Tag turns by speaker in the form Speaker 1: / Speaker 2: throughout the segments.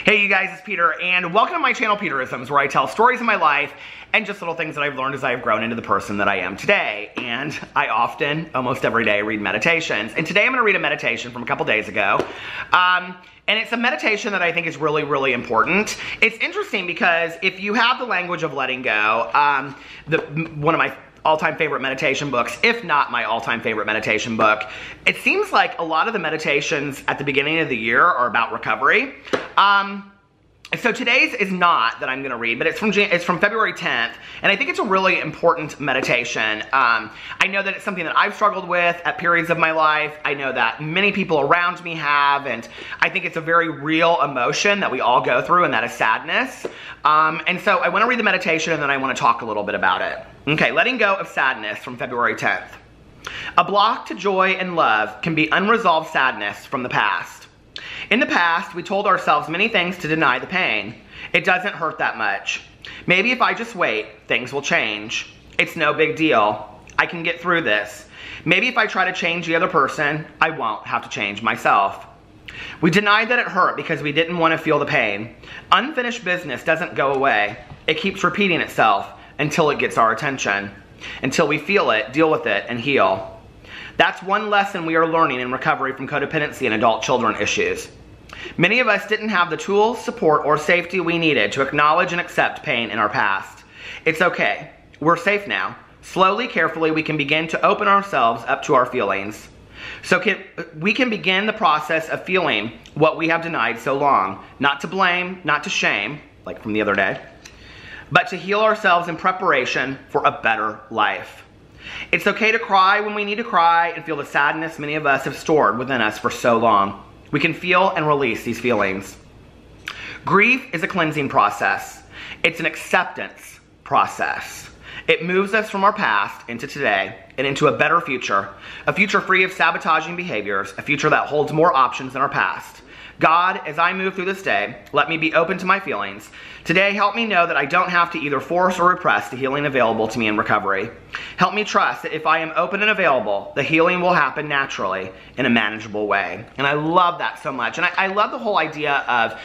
Speaker 1: Hey you guys, it's Peter, and welcome to my channel Peterisms, where I tell stories of my life and just little things that I've learned as I've grown into the person that I am today. And I often, almost every day, read meditations. And today I'm going to read a meditation from a couple days ago. And it's a meditation that I think is really, really important. It's interesting because if you have the language of letting go, one of my all-time favorite meditation books, if not my all-time favorite meditation book, it seems like a lot of the meditations at the beginning of the year are about recovery. So today's is not that I'm going to read, but it's from February 10th, and I think it's a really important meditation. I know that it's something that I've struggled with at periods of my life. I know that many people around me have, and I think it's a very real emotion that we all go through, and that is sadness. And so I want to read the meditation, and then I want to talk a little bit about it. Okay, letting go of sadness from February 10th. A block to joy and love can be unresolved sadness from the past. In the past, we told ourselves many things to deny the pain. It doesn't hurt that much. Maybe if I just wait, things will change. It's no big deal. I can get through this. Maybe if I try to change the other person, I won't have to change myself. We denied that it hurt because we didn't want to feel the pain. Unfinished business doesn't go away. It keeps repeating itself until it gets our attention. Until we feel it, deal with it, and heal. That's one lesson we are learning in recovery from codependency and adult children issues. Many of us didn't have the tools, support, or safety we needed to acknowledge and accept pain in our past. It's okay. We're safe now. Slowly, carefully, we can begin to open ourselves up to our feelings. We can begin the process of feeling what we have denied so long. Not to blame, not to shame, like from the other day, but to heal ourselves in preparation for a better life. It's okay to cry when we need to cry and feel the sadness many of us have stored within us for so long. We can feel and release these feelings. Grief is a cleansing process. It's an acceptance process. It moves us from our past into today and into a better future, a future free of sabotaging behaviors, a future that holds more options than our past. God, as I move through this day, let me be open to my feelings. Today, help me know that I don't have to either force or repress the healing available to me in recovery. Help me trust that if I am open and available, the healing will happen naturally in a manageable way. And I love that so much. And I love the whole idea of,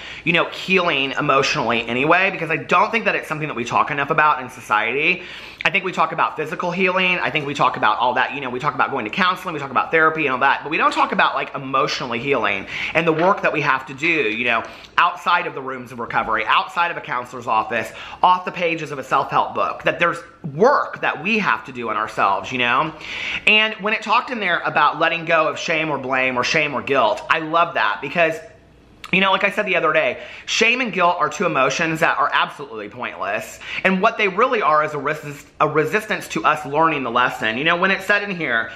Speaker 1: healing emotionally anyway, because I don't think that it's something that we talk enough about in society. I think we talk about physical healing. I think we talk about all that, we talk about going to counseling, we talk about therapy and all that, but we don't talk about like emotionally healing and the work that we have to do, outside of the rooms of recovery, outside of a counselor's office, off the pages of a self-help book, that there's work that we have to do on ourselves, And when it talked in there about letting go of shame or blame or shame or guilt, I love that because like I said the other day, shame and guilt are two emotions that are absolutely pointless. And what they really are is a resistance to us learning the lesson. When it said in here,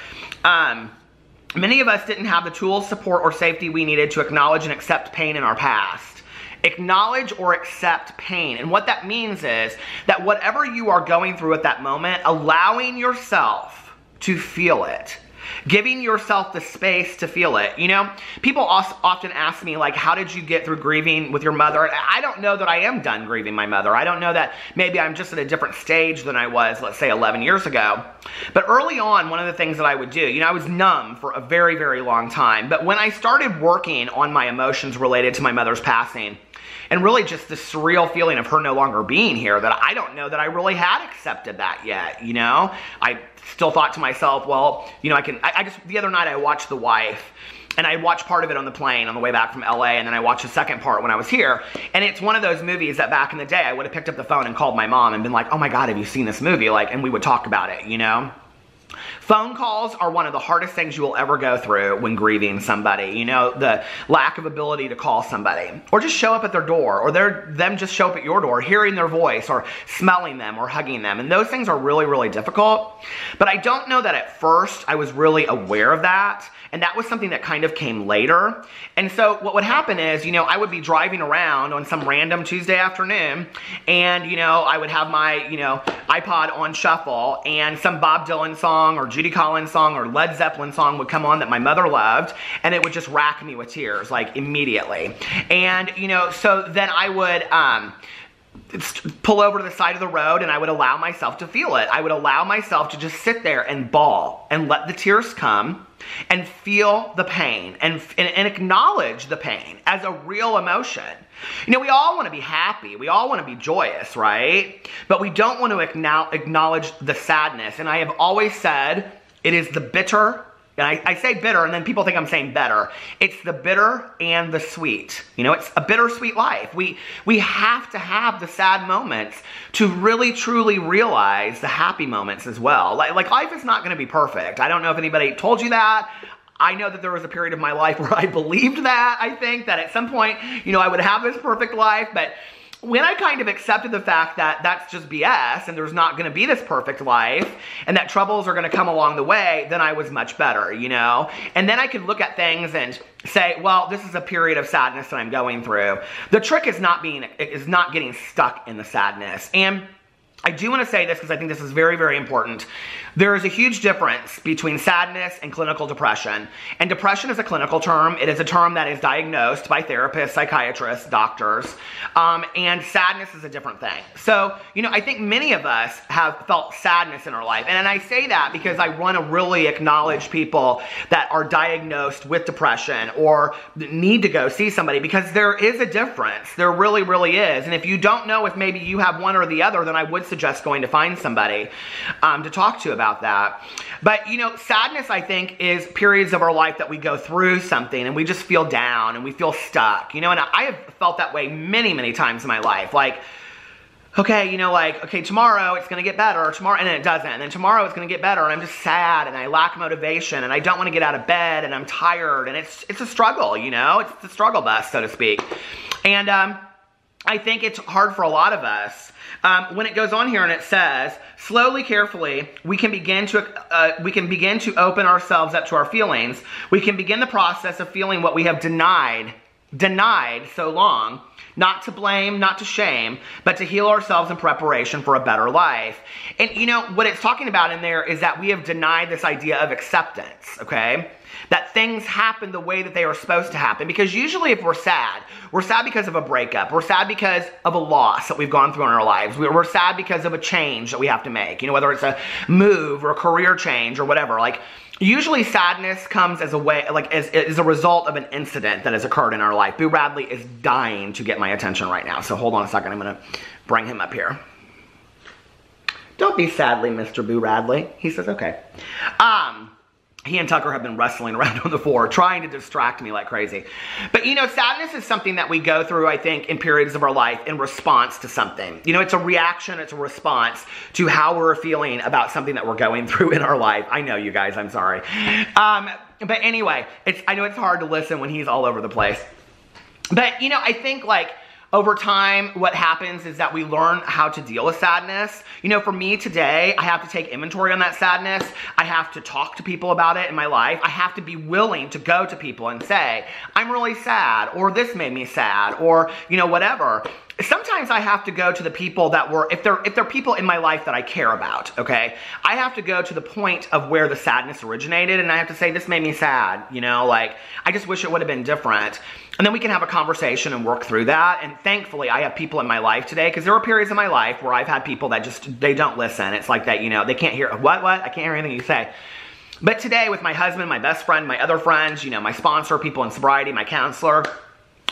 Speaker 1: many of us didn't have the tools, support, or safety we needed to acknowledge and accept pain in our past. Acknowledge or accept pain. And what that means is that whatever you are going through at that moment, allowing yourself to feel it. Giving yourself the space to feel it. People often ask me, like, how did you get through grieving with your mother? I don't know that I am done grieving my mother. I don't know that maybe I'm just at a different stage than I was, let's say, 11 years ago. But early on, one of the things that I would do, I was numb for a very, very long time. But when I started working on my emotions related to my mother's passing, and really just the surreal feeling of her no longer being here, that I don't know that I really had accepted that yet, I still thought to myself, well, the other night I watched The Wife, and I watched part of it on the plane on the way back from LA, and then I watched the second part when I was here, and it's one of those movies that back in the day I would have picked up the phone and called my mom and been like, oh my God, have you seen this movie? And we would talk about it, Phone calls are one of the hardest things you will ever go through when grieving somebody. The lack of ability to call somebody. Or just show up at their door. Or them just show up at your door, hearing their voice, or smelling them, or hugging them. And those things are really, really difficult. But I don't know that at first I was really aware of that. And that was something that kind of came later. And so what would happen is, I would be driving around on some random Tuesday afternoon, and, I would have my, iPod on shuffle, and some Bob Dylan song or Judy Collins song or Led Zeppelin song would come on that my mother loved, and it would just rack me with tears, like, immediately. And, so then I would pull over to the side of the road, and I would allow myself to feel it. I would allow myself to just sit there and bawl and let the tears come. and feel the pain and acknowledge the pain as a real emotion. You know, we all want to be happy. We all want to be joyous, right? But we don't want to acknowledge the sadness. And I have always said it is the bitter. And I say bitter, and then people think I'm saying better. It's the bitter and the sweet. You know, it's a bittersweet life. We have to have the sad moments to really, truly realize the happy moments as well. Like life is not going to be perfect. I don't know if anybody told you that. I know that there was a period of my life where I believed that. I think that at some point, you know, I would have this perfect life, but when I kind of accepted the fact that that's just BS and there's not going to be this perfect life and that troubles are going to come along the way, then I was much better, you know? And then I could look at things and say, well, this is a period of sadness that I'm going through. The trick is not getting stuck in the sadness. And I do want to say this because I think this is very, very important. There is a huge difference between sadness and clinical depression. And depression is a clinical term. It is a term that is diagnosed by therapists, psychiatrists, doctors. And sadness is a different thing. So, you know, I think many of us have felt sadness in our life. And I say that because I want to really acknowledge people that are diagnosed with depression or need to go see somebody, because there is a difference. There really, really is. And if you don't know if maybe you have one or the other, then I would suggest going to find somebody to talk to about that. But, you know, sadness, I think, is periods of our life that we go through something and we just feel down and we feel stuck, you know, and I have felt that way many, many times in my life. Like, okay, you know, like, okay, tomorrow it's going to get better, tomorrow, and then it doesn't, and then tomorrow it's going to get better, and I'm just sad, and I lack motivation, and I don't want to get out of bed, and I'm tired, and it's a struggle, you know, it's the struggle bus, so to speak. And I think it's hard for a lot of us. When it goes on here and it says, slowly, carefully, we can begin to open ourselves up to our feelings. We can begin the process of feeling what we have denied so long. Not to blame, not to shame, but to heal ourselves in preparation for a better life. And you know, what it's talking about in there is that we have denied this idea of acceptance, okay? That things happen the way that they are supposed to happen. Because usually if we're sad because of a breakup. We're sad because of a loss that we've gone through in our lives. We're sad because of a change that we have to make. You know, whether it's a move or a career change or whatever. Like, usually sadness comes as a way, like as a result of an incident that has occurred in our life. Boo Radley is dying to get my attention right now. So hold on a second. I'm going to bring him up here. Don't be sadly, Mr. Boo Radley. He says, okay. He and Tucker have been wrestling around on the floor, trying to distract me like crazy. But, you know, sadness is something that we go through, I think, in periods of our life in response to something. You know, it's a reaction, it's a response to how we're feeling about something that we're going through in our life. I know, you guys, I'm sorry. But anyway, I know it's hard to listen when he's all over the place. But, you know, I think, like, over time, what happens is that we learn how to deal with sadness. You know, for me today, I have to take inventory on that sadness. I have to talk to people about it in my life. I have to be willing to go to people and say, I'm really sad, or this made me sad, or, you know, whatever. Sometimes I have to go to the people that were, if they're people in my life that I care about, okay? I have to go to the point of where the sadness originated, and I have to say, this made me sad, you know? Like, I just wish it would have been different. And then we can have a conversation and work through that. And thankfully, I have people in my life today, because there were periods in my life where I've had people that just, they don't listen. It's like that, you know, they can't hear, what? I can't hear anything you say. But today, with my husband, my best friend, my other friends, you know, my sponsor, people in sobriety, my counselor,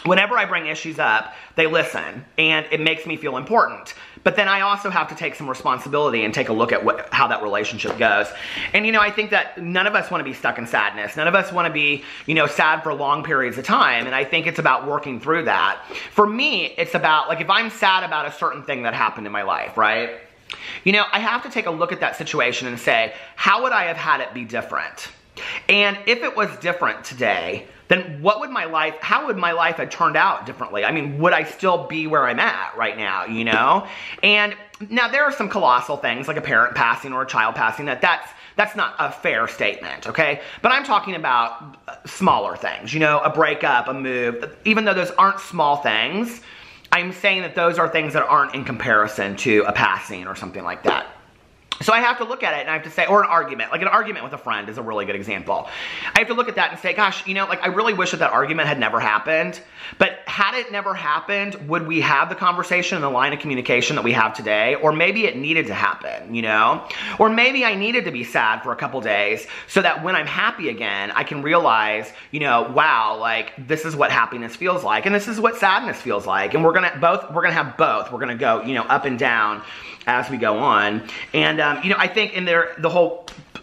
Speaker 1: whenever I bring issues up, they listen, and it makes me feel important. But then I also have to take some responsibility and take a look at how that relationship goes. And, you know, I think that none of us want to be stuck in sadness. None of us want to be, you know, sad for long periods of time. And I think it's about working through that. For me, it's about, like, if I'm sad about a certain thing that happened in my life, right? You know, I have to take a look at that situation and say, how would I have had it be different? And if it was different today, then how would my life have turned out differently? I mean, would I still be where I'm at right now, you know? And now there are some colossal things like a parent passing or a child passing that's not a fair statement, okay? But I'm talking about smaller things, you know, a breakup, a move. Even though those aren't small things, I'm saying that those are things that aren't in comparison to a passing or something like that. So I have to look at it and I have to say, or an argument, like an argument with a friend is a really good example. I have to look at that and say, gosh, you know, like I really wish that that argument had never happened. But had it never happened, would we have the conversation and the line of communication that we have today? Or maybe it needed to happen, you know? Or maybe I needed to be sad for a couple days so that when I'm happy again, I can realize, you know, wow, like this is what happiness feels like. And this is what sadness feels like. And we're gonna have both. We're gonna go, you know, up and down as we go on. And, you know, I think in there,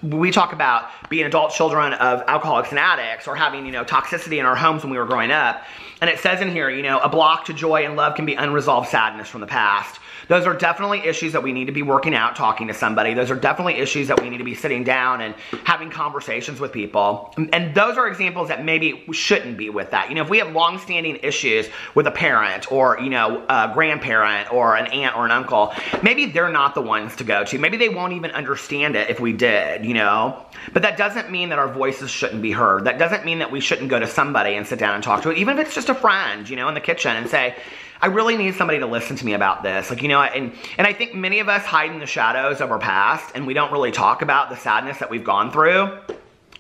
Speaker 1: we talk about being adult children of alcoholics and addicts or having, you know, toxicity in our homes when we were growing up. And it says in here, you know, a block to joy and love can be unresolved sadness from the past. Those are definitely issues that we need to be working out, talking to somebody. Those are definitely issues that we need to be sitting down and having conversations with people. And those are examples that maybe shouldn't be with that. You know, if we have long-standing issues with a parent or, you know, a grandparent or an aunt or an uncle, maybe they're not the ones to go to. Maybe they won't even understand it if we did, you know. But that doesn't mean that our voices shouldn't be heard. That doesn't mean that we shouldn't go to somebody and sit down and talk to it, even if it's just a friend, you know, in the kitchen and say, I really need somebody to listen to me about this. Like, you know, and I think many of us hide in the shadows of our past and we don't really talk about the sadness that we've gone through.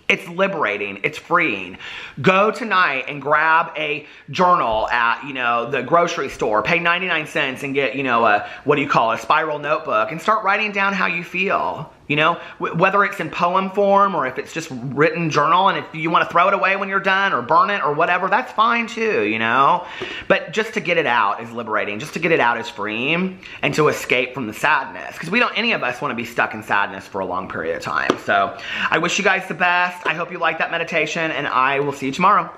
Speaker 1: It's liberating. It's freeing. Go tonight and grab a journal at, you know, the grocery store. Pay 99 cents and get, you know, a spiral notebook and start writing down how you feel. You know, whether it's in poem form or if it's just written journal, and if you want to throw it away when you're done or burn it or whatever, that's fine too, you know. But just to get it out is liberating. Just to get it out is freeing, and to escape from the sadness. Because any of us want to be stuck in sadness for a long period of time. So I wish you guys the best. I hope you like that meditation, and I will see you tomorrow.